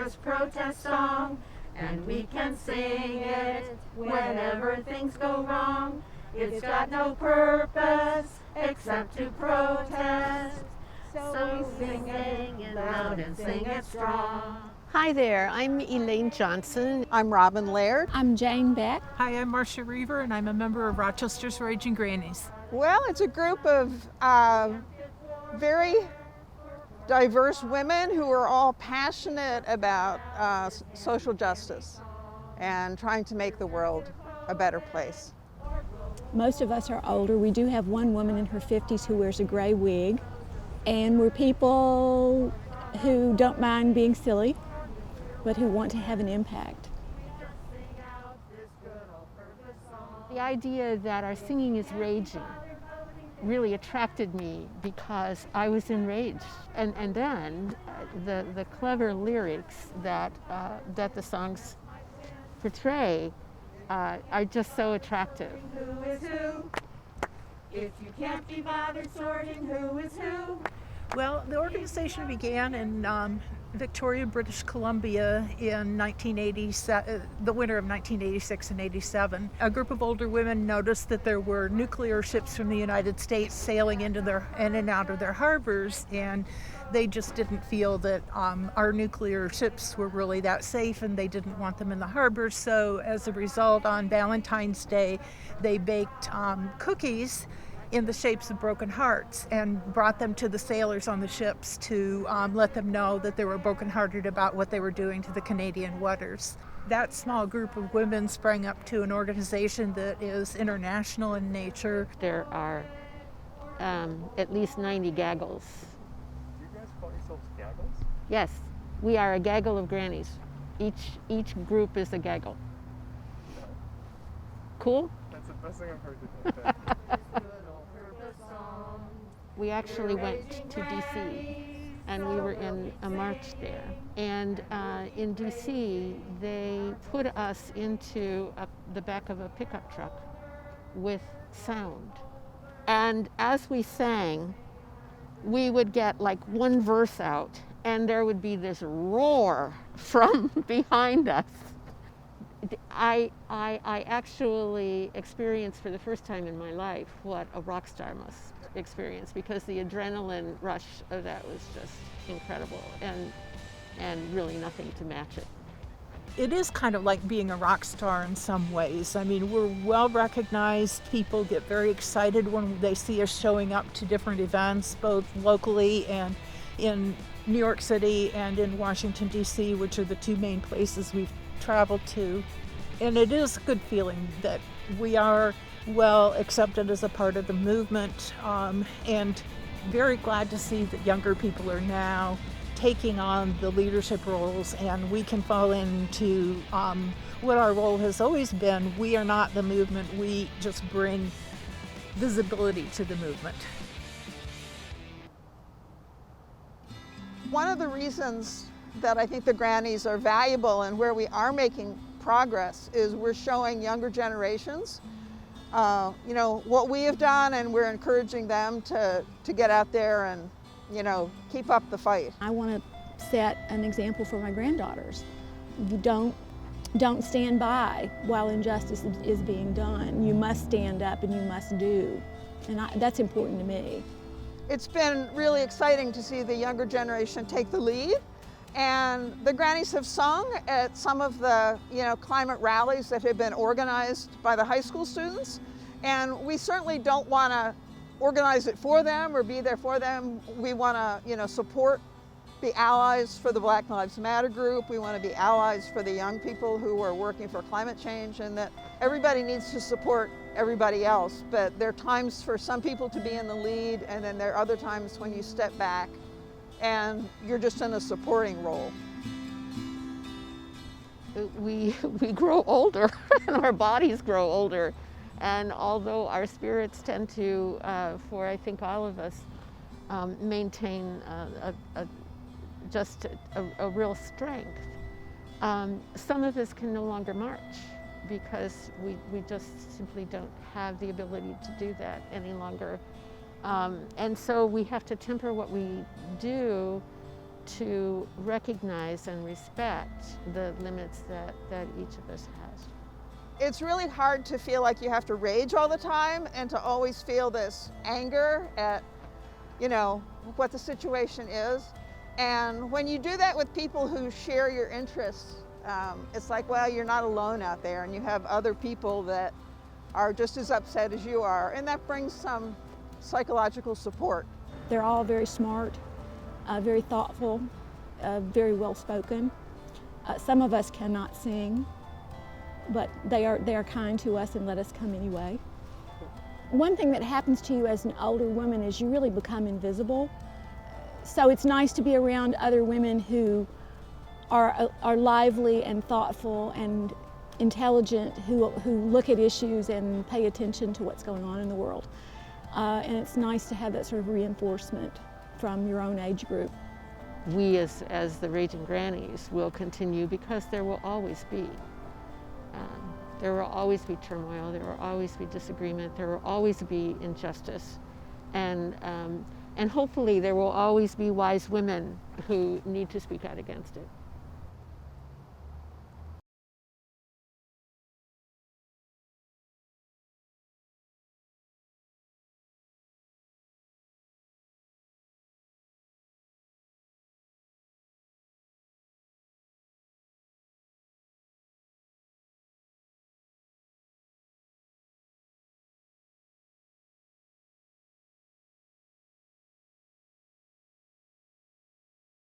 this protest song, and we can sing it whenever things go wrong. It's got no purpose except to protest, so we sing it loud and sing it strong. Hi there, I'm Elaine Johnson. I'm Robin Laird. I'm Jane Beck. Hi, I'm Marcia Reaver, and I'm a member of Rochester's Raging Grannies. Well, it's a group of very diverse women who are all passionate about social justice and trying to make the world a better place. Most of us are older. We do have one woman in her 50s who wears a gray wig, and we're people who don't mind being silly, but who want to have an impact. The idea that our singing is raging really attracted me because I was enraged. And then the clever lyrics that the songs portray are just so attractive. Who is who? If you can't be bothered sorting who is who. Well, the organization began in Victoria, British Columbia in 1987, the winter of 1986 and 87. A group of older women noticed that there were nuclear ships from the United States sailing in and out of their harbors, and they just didn't feel that our nuclear ships were really that safe, and they didn't want them in the harbor. So as a result, on Valentine's Day, they baked cookies in the shapes of broken hearts and brought them to the sailors on the ships to let them know that they were brokenhearted about what they were doing to the Canadian waters. That small group of women sprang up to an organization that is international in nature. There are at least 90 gaggles. You guys call yourselves gaggles? Yes, we are a gaggle of grannies. Each group is a gaggle. No. Cool? That's the best thing I've heard today. We actually went to DC, and we were in a march there. And in DC, they put us into the back of a pickup truck with sound. And as we sang, we would get like one verse out, and there would be this roar from behind us. I actually experienced for the first time in my life what a rock star must experience, because the adrenaline rush of that was just incredible, and really nothing to match it. It is kind of like being a rock star in some ways. I mean, we're well recognized. People get very excited when they see us showing up to different events, both locally and in New York City and in Washington, D.C., which are the two main places we've traveled to. And it is a good feeling that we are well accepted as a part of the movement, and very glad to see that younger people are now taking on the leadership roles, and we can fall into what our role has always been. We are not the movement, we just bring visibility to the movement. One of the reasons that I think the Grannies are valuable and where we are making progress is we're showing younger generations what we have done, and we're encouraging them to get out there and keep up the fight. I want to set an example for my granddaughters. You don't stand by while injustice is being done. You must stand up and you must do, and that's important to me. It's been really exciting to see the younger generation take the lead. And the Grannies have sung at some of the climate rallies that have been organized by the high school students. And we certainly don't want to organize it for them or be there for them. We want to support, be allies for the Black Lives Matter group. We want to be allies for the young people who are working for climate change, and that everybody needs to support everybody else. But there are times for some people to be in the lead, and then there are other times when you step back and you're just in a supporting role. We grow older and our bodies grow older, and although our spirits tend to, for I think all of us, maintain a real strength, some of us can no longer march because we just simply don't have the ability to do that any longer. And so we have to temper what we do to recognize and respect the limits that each of us has. It's really hard to feel like you have to rage all the time and to always feel this anger at, what the situation is. And when you do that with people who share your interests, it's like, well, you're not alone out there, and you have other people that are just as upset as you are, and that brings some psychological support. They're all very smart, very thoughtful, very well spoken. Some of us cannot sing, but they are kind to us and let us come anyway. One thing that happens to you as an older woman is you really become invisible. So it's nice to be around other women who are lively and thoughtful and intelligent, who look at issues and pay attention to what's going on in the world. And it's nice to have that sort of reinforcement from your own age group. We as the Raging Grannies will continue because there will always be. There will always be turmoil, there will always be disagreement, there will always be injustice. And hopefully there will always be wise women who need to speak out against it.